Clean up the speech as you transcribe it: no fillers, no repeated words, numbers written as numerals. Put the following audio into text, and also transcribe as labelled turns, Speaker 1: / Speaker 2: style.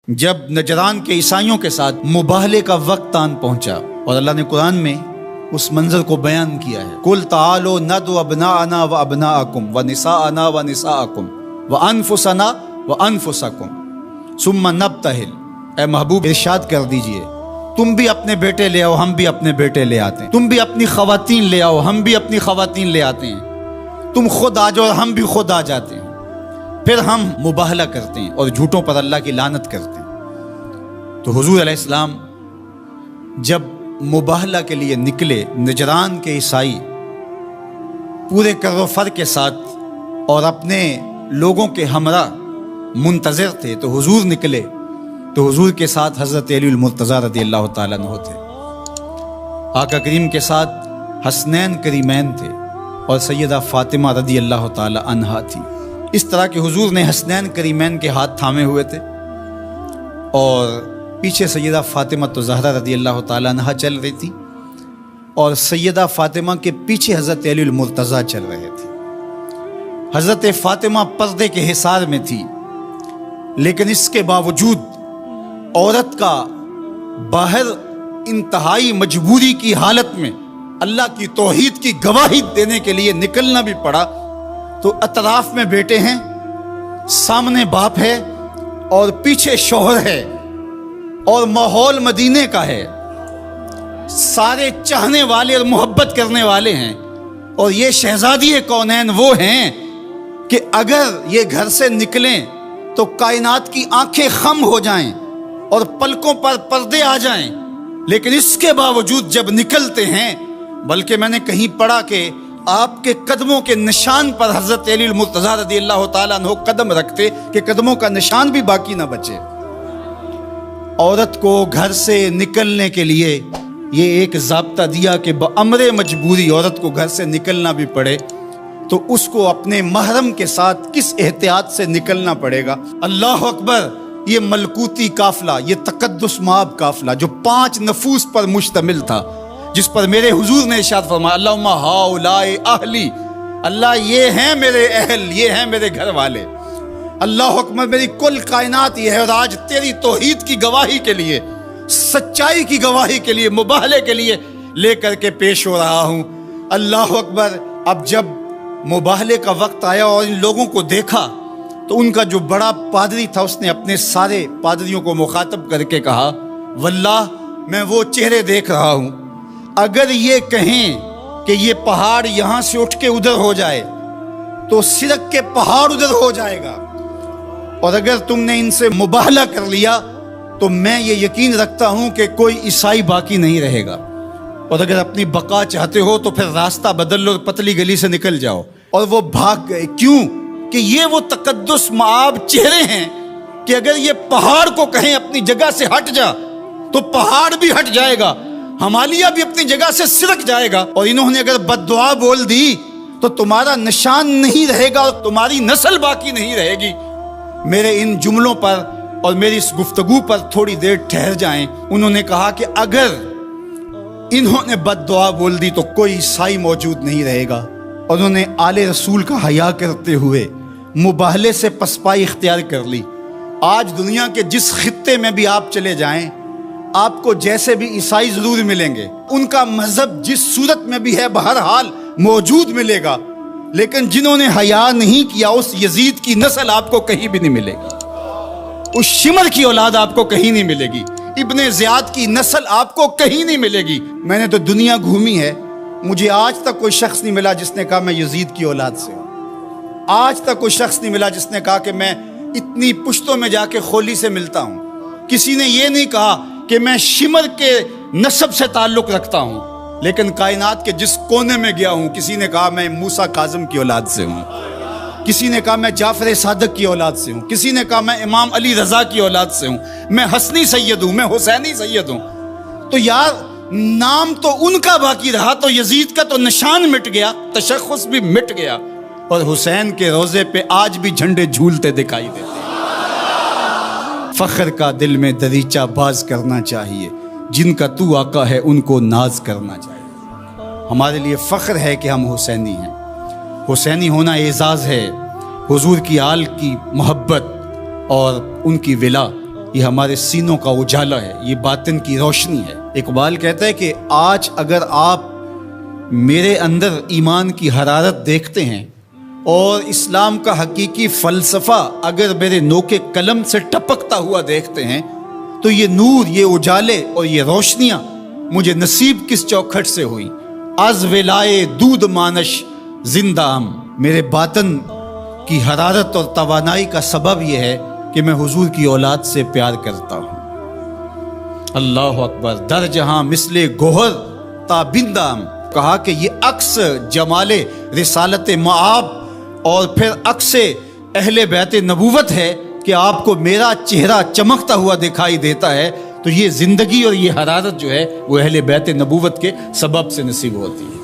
Speaker 1: جب نجران کے عیسائیوں کے ساتھ مباہلے کا وقت آن پہنچا اور اللہ نے قرآن میں اس منظر کو بیان کیا ہے، قُلْ تَعَالُوا نَدْعُ أَبْنَاءَنَا وَأَبْنَاءَكُمْ وَنِسَاءَنَا وَنِسَاءَكُمْ وَأَنفُسَنَا وَأَنفُسَكُمْ ثُمَّ نَبْتَهِلْ۔ اے محبوب ارشاد کر دیجئے تم بھی اپنے بیٹے لے آؤ، ہم بھی اپنے بیٹے لے آتے ہیں، تم بھی اپنی خواتین لے آؤ، ہم بھی اپنی خواتین لے آتے ہیں، تم خود آ جاؤ اور ہم بھی خود آ جاتے ہیں، پھر ہم مباہلہ کرتے ہیں اور جھوٹوں پر اللہ کی لعنت کرتے ہیں۔ تو حضور علیہ السلام جب مباہلہ کے لیے نکلے، نجران کے عیسائی پورے کر و فر کے ساتھ اور اپنے لوگوں کے ہمراہ منتظر تھے، تو حضور نکلے تو حضور کے ساتھ حضرت علی المرتضیٰ رضی اللہ تعالیٰ عنہ تھے، آقا کریم کے ساتھ حسنین کریمین تھے اور سیدہ فاطمہ رضی اللہ تعالیٰ عنہا تھی۔ اس طرح کہ حضور نے حسنین کریمین کے ہاتھ تھامے ہوئے تھے اور پیچھے سیدہ فاطمہ تو زہرا رضی اللہ تعالیٰ عنہا چل رہی تھی اور سیدہ فاطمہ کے پیچھے حضرت علی المرتضیٰ چل رہے تھے۔ حضرت فاطمہ پردے کے حصار میں تھی، لیکن اس کے باوجود عورت کا باہر انتہائی مجبوری کی حالت میں اللہ کی توحید کی گواہی دینے کے لیے نکلنا بھی پڑا۔ تو اطراف میں بیٹے ہیں، سامنے باپ ہے اور پیچھے شوہر ہے اور ماحول مدینے کا ہے، سارے چاہنے والے اور محبت کرنے والے ہیں، اور یہ شہزادی کونین وہ ہیں کہ اگر یہ گھر سے نکلیں تو کائنات کی آنکھیں خم ہو جائیں اور پلکوں پر پردے آ جائیں، لیکن اس کے باوجود جب نکلتے ہیں، بلکہ میں نے کہیں پڑھا کہ آپ کے قدموں کے نشان پر حضرت علی المرتضیٰ رضی اللہ تعالیٰ عنہ قدم رکھتے کہ قدموں کا نشان بھی باقی نہ بچے۔ عورت کو گھر سے نکلنے کے لیے یہ ایک ضابطہ دیا کہ بامر مجبوری عورت کو گھر سے نکلنا بھی پڑے تو اس کو اپنے محرم کے ساتھ کس احتیاط سے نکلنا پڑے گا۔ اللہ اکبر! یہ ملکوتی قافلہ، یہ تقدس مآب قافلہ جو 5 نفوس پر مشتمل تھا، جس پر میرے حضور نے ارشاد فرمایا اللہم ہؤلاء اہلی، اللہ یہ ہیں میرے اہل، یہ ہیں میرے گھر والے۔ اللہ اکبر! میری کل کائنات یہ ہے، اور آج تیری توحید کی گواہی کے لیے، سچائی کی گواہی کے لیے، مباہلے کے لیے لے کر کے پیش ہو رہا ہوں۔ اللہ اکبر! اب جب مباہلے کا وقت آیا اور ان لوگوں کو دیکھا تو ان کا جو بڑا پادری تھا اس نے اپنے سارے پادریوں کو مخاطب کر کے کہا واللہ میں وہ چہرے دیکھ رہا ہوں، اگر یہ کہیں کہ یہ پہاڑ یہاں سے اٹھ کے ادھر ہو جائے تو سرک کے پہاڑ ادھر ہو جائے گا، اور اگر تم نے ان سے مباہلہ کر لیا تو میں یہ یقین رکھتا ہوں کہ کوئی عیسائی باقی نہیں رہے گا، اور اگر اپنی بقا چاہتے ہو تو پھر راستہ بدل لو، پتلی گلی سے نکل جاؤ۔ اور وہ بھاگ گئے، کیوں کہ یہ وہ تقدس مآب چہرے ہیں کہ اگر یہ پہاڑ کو کہیں اپنی جگہ سے ہٹ جا تو پہاڑ بھی ہٹ جائے گا، ہمالیہ بھی اپنی جگہ سے سرک جائے گا، اور انہوں نے اگر بد دعا بول دی تو تمہارا نشان نہیں رہے گا اور تمہاری نسل باقی نہیں رہے گی۔ میرے ان جملوں پر اور میری اس گفتگو پر تھوڑی دیر ٹھہر جائیں۔ انہوں نے کہا کہ اگر انہوں نے بد دعا بول دی تو کوئی عیسائی موجود نہیں رہے گا، اور انہوں نے آل رسول کا حیا کرتے ہوئے مباہلے سے پسپائی اختیار کر لی۔ آج دنیا کے جس خطے میں بھی آپ چلے جائیں، آپ کو جیسے بھی عیسائی ضرور ملیں گے، ان کا مذہب جس صورت میں بھی ہے بہرحال موجود ملے گا، لیکن جنہوں نے حیا نہیں کیا اس یزید کی نسل آپ کو کہیں بھی نہیں ملے گی، اس شمر کی اولاد آپ کو کہیں نہیں ملے گی، ابن زیاد کی نسل آپ کو کہیں نہیں ملے گی۔ میں نے تو دنیا گھومی ہے، مجھے آج تک کوئی شخص نہیں ملا جس نے کہا میں یزید کی اولاد سے ہوں، آج تک کوئی شخص نہیں ملا جس نے کہا کہ میں اتنی پشتوں میں جا کے خولی سے ملتا ہوں، کسی نے یہ نہیں کہا کہ میں شمر کے نسب سے تعلق رکھتا ہوں، لیکن کائنات کے جس کونے میں گیا ہوں کسی نے کہا میں موسیٰ کاظم کی اولاد سے ہوں، کسی نے کہا میں جعفر صادق کی اولاد سے ہوں، کسی نے کہا میں امام علی رضا کی اولاد سے ہوں، میں حسنی سید ہوں، میں حسینی سید ہوں۔ تو یار نام تو ان کا باقی رہا، تو یزید کا تو نشان مٹ گیا، تشخص بھی مٹ گیا، اور حسین کے روزے پہ آج بھی جھنڈے جھولتے دکھائی دیتے ہیں۔ فخر کا دل میں دریچہ باز کرنا چاہیے، جن کا تو آقا ہے ان کو ناز کرنا چاہیے۔ ہمارے لیے فخر ہے کہ ہم حسینی ہیں، حسینی ہونا اعزاز ہے، حضور کی آل کی محبت اور ان کی ولا یہ ہمارے سینوں کا اجالا ہے، یہ باطن کی روشنی ہے۔ اقبال کہتا ہے کہ آج اگر آپ میرے اندر ایمان کی حرارت دیکھتے ہیں اور اسلام کا حقیقی فلسفہ اگر میرے نوک قلم سے ٹپکتا ہوا دیکھتے ہیں، تو یہ نور، یہ اجالے اور یہ روشنیاں مجھے نصیب کس چوکھٹ سے ہوئی؟ از ولائے دودھ مانش زندہ ہم۔ میرے باطن کی حرارت اور توانائی کا سبب یہ ہے کہ میں حضور کی اولاد سے پیار کرتا ہوں۔ اللہ اکبر۔ در جہاں مثل گوہر تابندہ ہم۔ کہا کہ یہ عکس جمال رسالت معاب اور پھر عکس اہل بیت نبوت ہے کہ آپ کو میرا چہرہ چمکتا ہوا دکھائی دیتا ہے، تو یہ زندگی اور یہ حرارت جو ہے وہ اہل بیت نبوت کے سبب سے نصیب ہوتی ہے۔